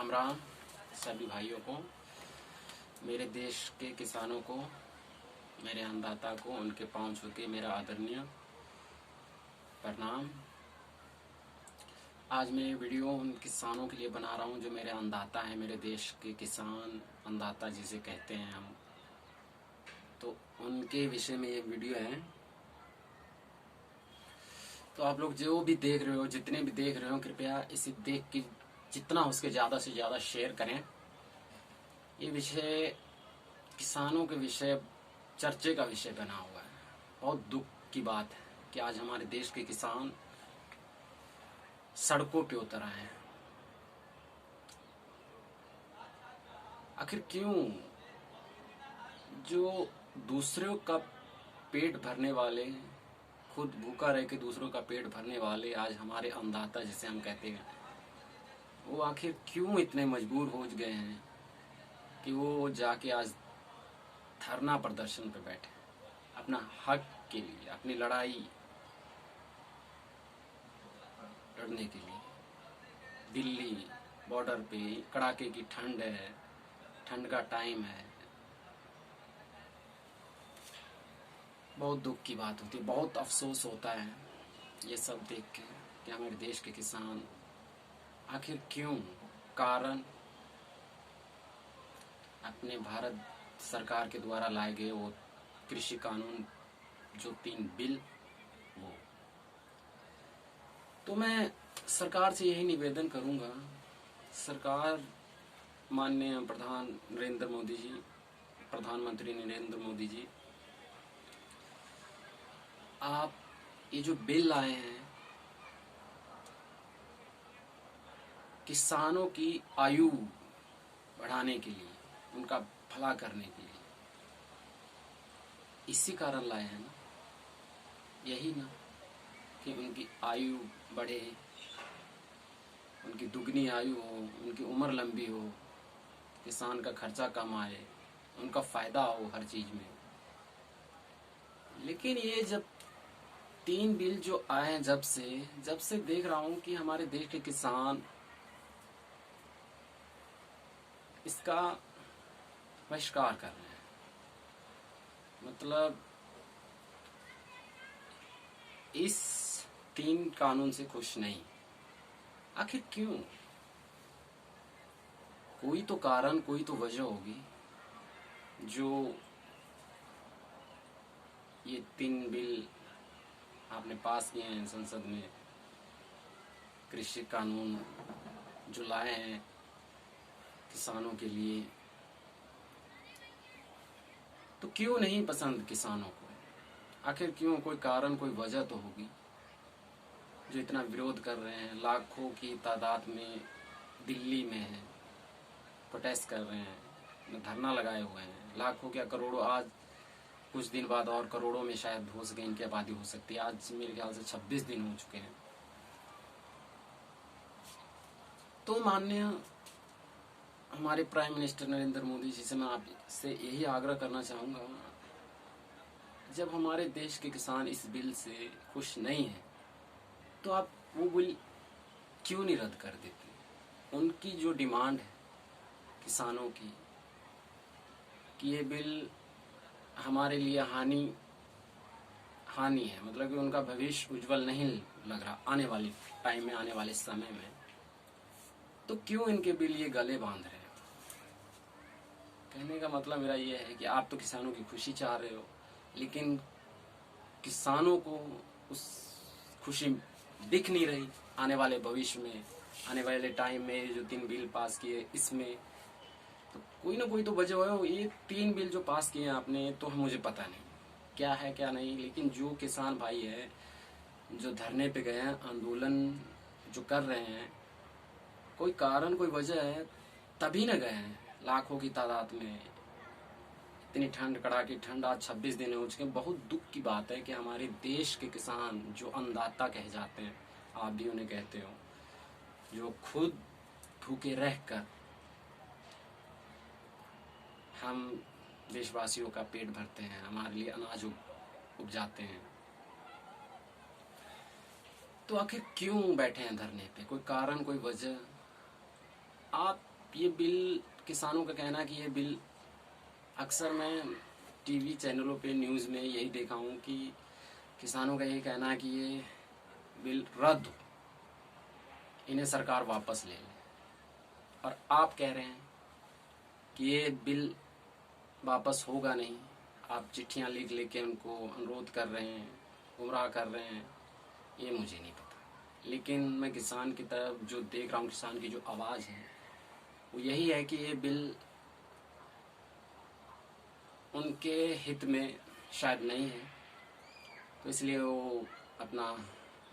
राम राम सभी भाइयों को, मेरे देश के किसानों को, मेरे अन्नदाता को उनके पांव छू के मेरा आदरणीय प्रणाम। आज मैं ये वीडियो उन किसानों के लिए बना रहा हूँ जो मेरे अन्नदाता हैं, मेरे देश के किसान अन्नदाता जिसे कहते हैं हम, तो उनके विषय में ये वीडियो है। तो आप लोग जो भी देख रहे हो, जितने भी देख रहे हो, कृपया इसे देख के जितना हो सके ज़्यादा से ज़्यादा शेयर करें। ये विषय किसानों के विषय चर्चे का विषय बना हुआ है। बहुत दुख की बात है कि आज हमारे देश के किसान सड़कों पे उतर आए हैं। आखिर क्यों? जो दूसरों का पेट भरने वाले, खुद भूखा रह के दूसरों का पेट भरने वाले आज हमारे अन्नदाता जिसे हम कहते हैं, वो आखिर क्यों इतने मजबूर हो गए हैं कि वो जाके आज धरना प्रदर्शन पे बैठे अपना हक के लिए, अपनी लड़ाई लड़ने के लिए। दिल्ली बॉर्डर पे कड़ाके की ठंड है, ठंड का टाइम है, बहुत दुख की बात होती है, बहुत अफसोस होता है ये सब देख के कि हमारे देश के किसान आखिर क्यों, कारण अपने भारत सरकार के द्वारा लाए गए वो कृषि कानून, जो 3 बिल, वो। तो मैं सरकार से यही निवेदन करूंगा, सरकार, माननीय प्रधानमंत्री नरेंद्र मोदी जी, आप ये जो बिल लाए हैं किसानों की आयु बढ़ाने के लिए, उनका भला करने के लिए, इसी कारण लाए हैं ना, यही ना, कि उनकी आयु बढ़े, उनकी दुगनी आयु हो, उनकी उम्र लंबी हो, किसान का खर्चा कम आए, उनका फायदा हो हर चीज में। लेकिन ये जब 3 बिल जो आए हैं, जब से देख रहा हूं कि हमारे देश के किसान इसका बहिष्कार कर रहे हैं। मतलब इस 3 कानून से खुश नहीं। आखिर क्यों? कोई तो कारण, कोई तो वजह होगी जो ये 3 बिल आपने पास किए हैं संसद में, कृषि कानून जो लाए हैं किसानों के लिए। तो क्यों नहीं पसंद किसानों को? आखिर क्यों? कोई कारण, कोई वजह तो होगी जो इतना विरोध कर रहे हैं। लाखों की तादाद में दिल्ली में है, प्रोटेस्ट कर रहे हैं, धरना लगाए हुए हैं। लाखों क्या करोड़ों, आज कुछ दिन बाद और करोड़ों में शायद हो सके इनकी आबादी हो सकती है। आज मेरे ख्याल से 26 दिन हो चुके हैं। तो माननीय हमारे प्राइम मिनिस्टर नरेंद्र मोदी जी से मैं आपसे यही आग्रह करना चाहूंगा, जब हमारे देश के किसान इस बिल से खुश नहीं है तो आप वो बिल क्यों नहीं रद्द कर देते? उनकी जो डिमांड है किसानों की कि ये बिल हमारे लिए हानि है, मतलब कि उनका भविष्य उज्जवल नहीं लग रहा आने वाले टाइम में, आने वाले समय में, तो क्यों इनके बिल ये गले बांध रहे हैं? कहने का मतलब मेरा ये है कि आप तो किसानों की खुशी चाह रहे हो, लेकिन किसानों को उस खुशी दिख नहीं रही। आने वाले भविष्य में, आने वाले टाइम में जो 3 बिल पास किए, इसमें तो कोई ना कोई तो वजह हो। ये 3 बिल जो पास किए आपने, तो मुझे पता नहीं क्या है क्या नहीं, लेकिन जो किसान भाई है जो धरने पे गए हैं, आंदोलन जो कर रहे हैं, कोई कारण, कोई वजह है तभी न गए हैं। लाखों की तादाद में, इतनी ठंड, कड़ाके की ठंड, आज 26 दिन हो चुके हैं। बहुत दुख की बात है कि हमारे देश के किसान जो अन्नदाता कहे जाते हैं, आप भी उन्हें कहते हो, जो खुद भूखे रहकर हम देशवासियों का पेट भरते हैं, हमारे लिए अनाज उपजाते हैं, तो आखिर क्यों बैठे हैं धरने पे? कोई कारण, कोई वजह? आप ये बिल, किसानों का कहना है कि ये बिल, अक्सर मैं टीवी चैनलों पे न्यूज़ में यही देखा हूँ कि किसानों का यही कहना है कि ये बिल रद्द हो, इन्हें सरकार वापस ले ले। और आप कह रहे हैं कि ये बिल वापस होगा नहीं। आप चिट्ठियाँ लिख लिख के उनको अनुरोध कर रहे हैं, गुमराह कर रहे हैं, ये मुझे नहीं पता। लेकिन मैं किसान की तरफ जो देख रहा हूँ, किसान की जो आवाज़ है वो यही है कि ये बिल उनके हित में शायद नहीं है, तो इसलिए वो अपना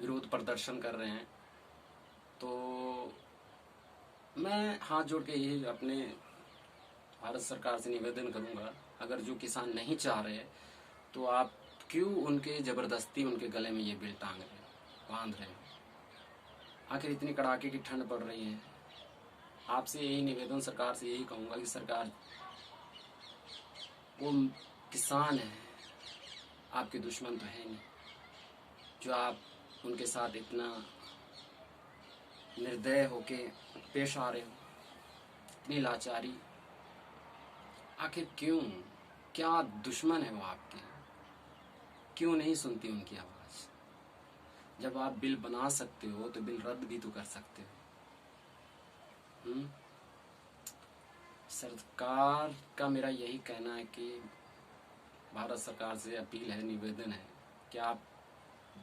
विरोध प्रदर्शन कर रहे हैं। तो मैं हाथ जोड़ के यही अपने भारत सरकार से निवेदन करूंगा, अगर जो किसान नहीं चाह रहे तो आप क्यों उनके ज़बरदस्ती उनके गले में ये बिल टांग रहे हैं, बांध रहे हैं? आखिर इतनी कड़ाके की ठंड पड़ रही है। आपसे यही निवेदन, सरकार से यही कहूँगा कि सरकार, वो किसान है, आपके दुश्मन तो है नहीं, जो आप उनके साथ इतना निर्दय होके पेश आ रहे हो, इतनी लाचारी। आखिर क्यों, क्या दुश्मन है वो आपके? क्यों नहीं सुनती उनकी आवाज़? जब आप बिल बना सकते हो तो बिल रद्द भी तो कर सकते हो। सरकार का मेरा यही कहना है कि भारत सरकार से अपील है, निवेदन है कि आप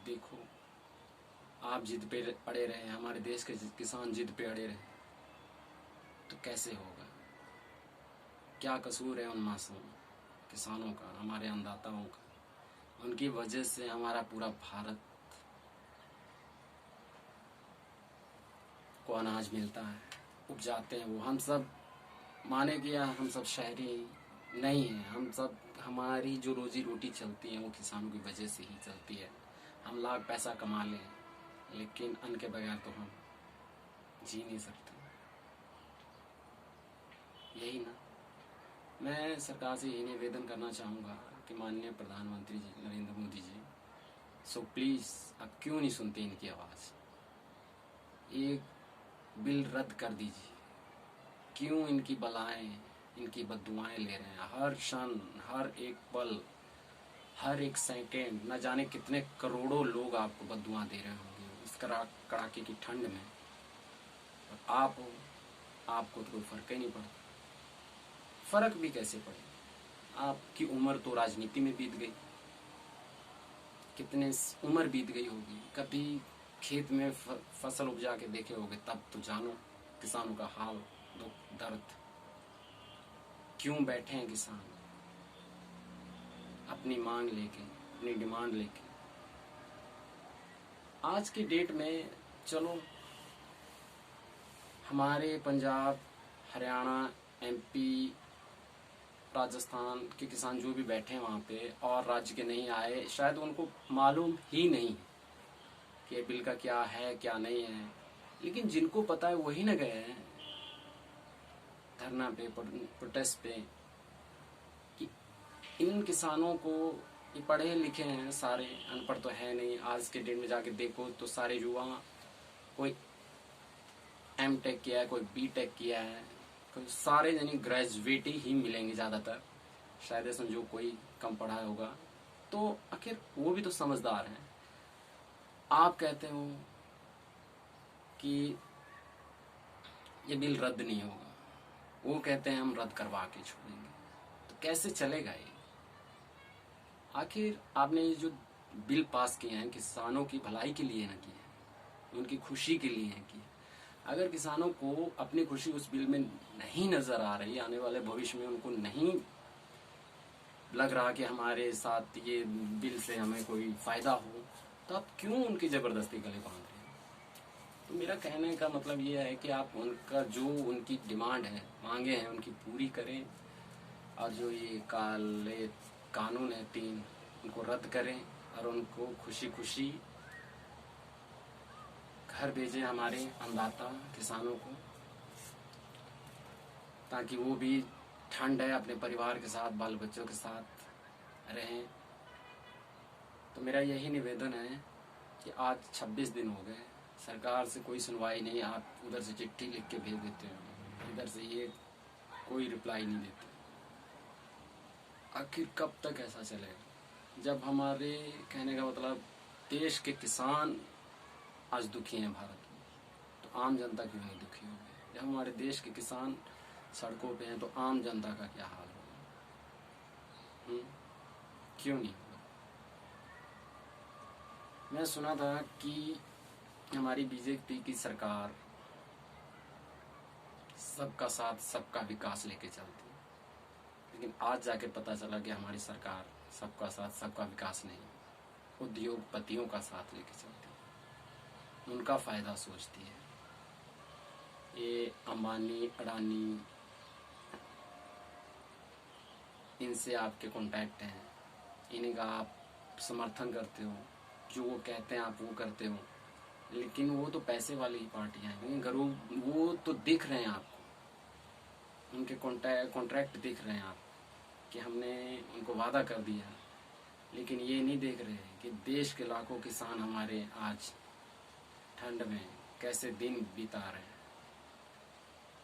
देखो, आप जिद पे अड़े रहे, हमारे देश के किसान जिद पे अड़े रहे, तो कैसे होगा? क्या कसूर है उन मासूम किसानों का, हमारे अन्नदाताओं का? उनकी वजह से हमारा पूरा भारत को अनाज मिलता है, उपजाते हैं वो। हम सब माने कि हम सब शहरी नहीं हैं, हम सब, हमारी जो रोजी रोटी चलती है वो किसानों की वजह से ही चलती है। हम लाख पैसा कमा लें, लेकिन अन्न के बगैर तो हम जी नहीं सकते। यही ना, मैं सरकार से यही निवेदन करना चाहूँगा कि माननीय प्रधानमंत्री जी नरेंद्र मोदी जी, सो प्लीज़ आप क्यों नहीं सुनते इनकी आवाज़? एक बिल रद्द कर दीजिए। क्यों इनकी बलाएं, इनकी बद्दुआएं ले रहे हैं? हर क्षण, हर एक पल, हर एक सेकंड, न जाने कितने करोड़ों लोग आपको बद्दुआ दे रहे होंगे इस कड़ाके की ठंड में। और आप हो, आपको तो कोई फर्क ही नहीं पड़ता। फर्क भी कैसे पड़े? आपकी उम्र तो राजनीति में बीत गई, कितने उम्र बीत गई होगी। कभी खेत में फसल उपजा के देखे होगे, तब तो जानो किसानों का हाल, दुख दर्द। क्यों बैठे हैं किसान अपनी मांग लेके, अपनी डिमांड लेके? आज की डेट में चलो हमारे पंजाब, हरियाणा, एमपी, राजस्थान के किसान जो भी बैठे हैं वहाँ पे, और राज्य के नहीं आए, शायद उनको मालूम ही नहीं कि बिल का क्या है क्या नहीं है। लेकिन जिनको पता है वही न गए हैं धरना पे, प्रोटेस्ट पे, कि इन किसानों को, ये पढ़े लिखे हैं सारे, अनपढ़ तो है नहीं। आज के डेट में जाके देखो तो सारे युवा, कोई एमटेक किया है, कोई बीटेक किया है, कोई सारे यानी ग्रेजुएट ही मिलेंगे ज़्यादातर, शायद ऐसा जो कोई कम पढ़ा होगा। तो आखिर वो भी तो समझदार हैं। आप कहते हो कि ये बिल रद्द नहीं होगा, वो कहते हैं हम रद्द करवा के छोड़ेंगे, तो कैसे चलेगा ये? आखिर आपने ये जो बिल पास किए हैं किसानों की भलाई के लिए ना किए हैं, उनकी खुशी के लिए हैं किए। अगर किसानों को अपनी खुशी उस बिल में नहीं नजर आ रही, आने वाले भविष्य में उनको नहीं लग रहा कि हमारे साथ ये बिल से हमें कोई फायदा हो, तो आप क्यों उनकी जबरदस्ती गले बांध रहे हैं? तो मेरा कहने का मतलब ये है कि आप उनका जो उनकी डिमांड है, मांगे हैं, उनकी पूरी करें, और जो ये काले कानून है 3, उनको रद्द करें और उनको खुशी खुशी घर भेजें हमारे अन्नदाता किसानों को, ताकि वो भी ठंड है अपने परिवार के साथ, बाल बच्चों के साथ रहें। तो मेरा यही निवेदन है कि आज 26 दिन हो गए, सरकार से कोई सुनवाई नहीं, आप उधर से चिट्ठी लिख के भेज देते हो, इधर से ये कोई रिप्लाई नहीं देते। आखिर कब तक ऐसा चलेगा? जब हमारे, कहने का मतलब, देश के किसान आज दुखी हैं भारत में, तो आम जनता क्यों नहीं दुखी होगी? जब हमारे देश के किसान सड़कों पे हैं तो आम जनता का क्या हाल होगा? क्यों नहीं होगा? मैं सुना था कि हमारी बीजेपी की सरकार सबका साथ सबका विकास लेके चलती है, लेकिन आज जाके पता चला कि हमारी सरकार सबका साथ सबका विकास नहीं, उद्योगपतियों का साथ लेके चलती है, उनका फायदा सोचती है। ये अंबानी, अडानी, इनसे आपके कॉन्टैक्ट हैं, इन्हीं का आप समर्थन करते हो, जो वो कहते हैं आप वो करते हो, लेकिन वो तो पैसे वाली ही पार्टियां हैं। गरीब वो तो दिख रहे हैं आपको, उनके कॉन्ट्रैक्ट दिख रहे हैं आप कि हमने उनको वादा कर दिया, लेकिन ये नहीं देख रहे हैं कि देश के लाखों किसान हमारे आज ठंड में कैसे दिन बिता रहे हैं,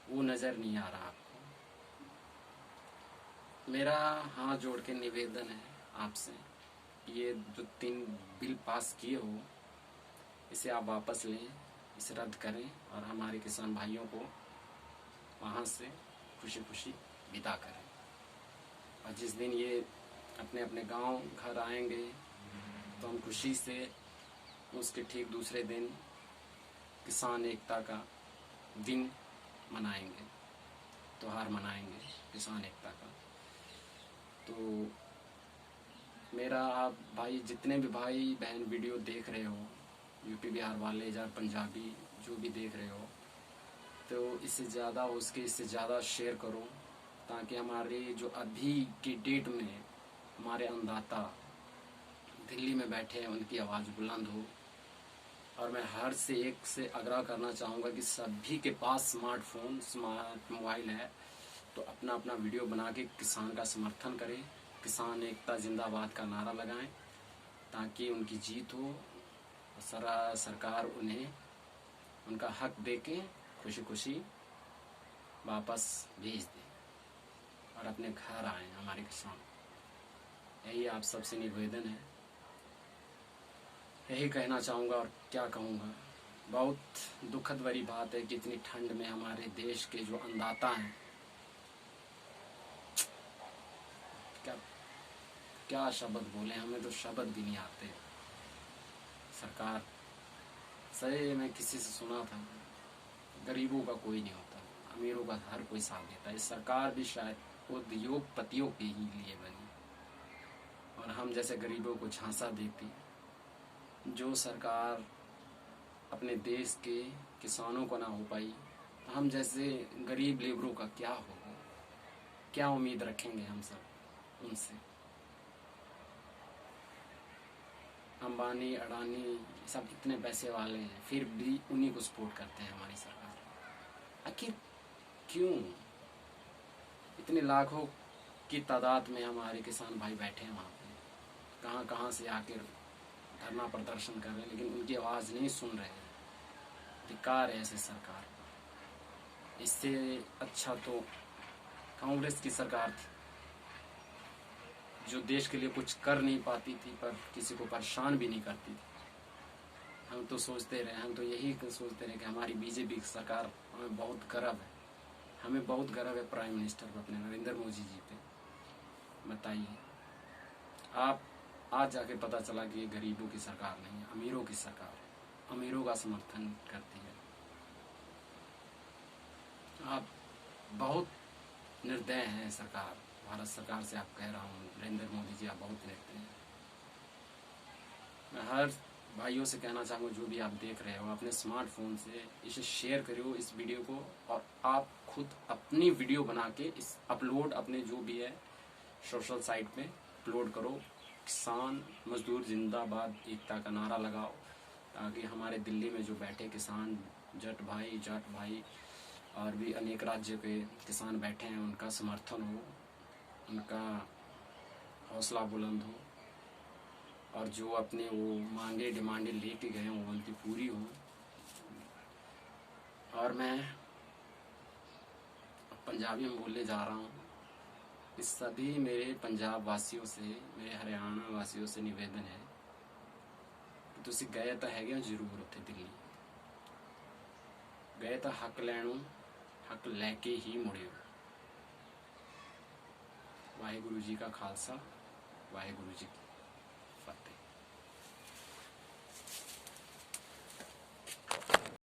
वो नज़र नहीं आ रहा आपको। मेरा हाथ जोड़ के निवेदन है आपसे, ये जो 3 बिल पास किए हो, इसे आप वापस लें, इसे रद्द करें और हमारे किसान भाइयों को वहाँ से खुशी खुशी विदा करें। और जिस दिन ये अपने अपने गांव घर आएंगे तो हम खुशी से उसके ठीक दूसरे दिन किसान एकता का दिन मनाएंगे, त्योहार मनाएंगे किसान एकता का। तो मेरा आप भाई, जितने भी भाई बहन वीडियो देख रहे हो, यूपी बिहार वाले या पंजाबी जो भी देख रहे हो, तो इससे ज़्यादा उसके इससे ज़्यादा शेयर करो, ताकि हमारे जो अभी की डेट में हमारे अन्नदाता दिल्ली में बैठे हैं उनकी आवाज़ बुलंद हो। और मैं हर से एक से आग्रह करना चाहूँगा कि सभी के पास स्मार्टफोन, स्मार्ट मोबाइल है, तो अपना अपना वीडियो बना के किसान का समर्थन करें, किसान एकता जिंदाबाद का नारा लगाएं, ताकि उनकी जीत हो, सरकार उन्हें उनका हक दे के खुशी खुशी वापस भेज दे और अपने घर आए हमारे किसान। यही आप सबसे निवेदन है, यही कहना चाहूँगा और क्या कहूँगा। बहुत दुखद भरी बात है कि इतनी ठंड में हमारे देश के जो अन्नदाता हैं, क्या शब्द बोले, हमें तो शब्द भी नहीं आते। सरकार, सही मैं किसी से सुना था, गरीबों का कोई नहीं होता, अमीरों का हर कोई साथ देता है। इस सरकार भी शायद उद्योगपतियों के ही लिए बनी, और हम जैसे गरीबों को झांसा देती। जो सरकार अपने देश के किसानों को ना हो पाई, तो हम जैसे गरीब लेबरों का क्या होगा? क्या उम्मीद रखेंगे हम सब उनसे? अंबानी, अडानी सब इतने पैसे वाले हैं, फिर भी उन्हीं को सपोर्ट करते हैं हमारी सरकार। आखिर क्यों? इतने लाखों की तादाद में हमारे किसान भाई बैठे हैं वहाँ पे, कहाँ कहाँ से आकर धरना प्रदर्शन कर रहे हैं, लेकिन उनकी आवाज़ नहीं सुन रहे हैं। धिक्कार है ऐसे सरकार। इससे अच्छा तो कांग्रेस की सरकार थी, जो देश के लिए कुछ कर नहीं पाती थी, पर किसी को परेशान भी नहीं करती थी। हम तो सोचते रहे, हम तो यही सोचते रहे कि हमारी बीजेपी की सरकार, हमें बहुत गर्व है, हमें बहुत गर्व है प्राइम मिनिस्टर पर, अपने नरेंद्र मोदी जी पे। बताइए, आप आज जाके पता चला कि ये गरीबों की सरकार नहीं है, अमीरों की सरकार है, अमीरों का समर्थन करती है। आप बहुत निर्दय हैं सरकार, भारत सरकार से आप कह रहा हूँ, नरेंद्र मोदी जी आप बहुत निर्दय हैं। मैं हर भाइयों से कहना चाहूँगा, जो भी आप देख रहे हो, अपने स्मार्टफोन से इसे शेयर करो इस वीडियो को, और आप खुद अपनी वीडियो बना के इस अपलोड, अपने जो भी है सोशल साइट पे अपलोड करो। किसान मजदूर जिंदाबाद एकता का नारा लगाओ, ताकि हमारे दिल्ली में जो बैठे किसान, जाट भाई और भी अनेक राज्य के किसान बैठे हैं, उनका समर्थन हो, उनका हौसला बुलंद हो, और जो अपने वो मांगे डिमांडें लेके गए हों उनकी पूरी हो। और मैं पंजाबी में बोलने जा रहा हूँ। इस सभी मेरे पंजाब वासियों से, मेरे हरियाणा वासियों से निवेदन है कि तुसी गए तो है जरूर उत्थे दिल्ली, गए तो हक लैणों, हक लैके ही मुड़ियो। वाहिगुरु जी का खालसा, वाहिगुरु जी की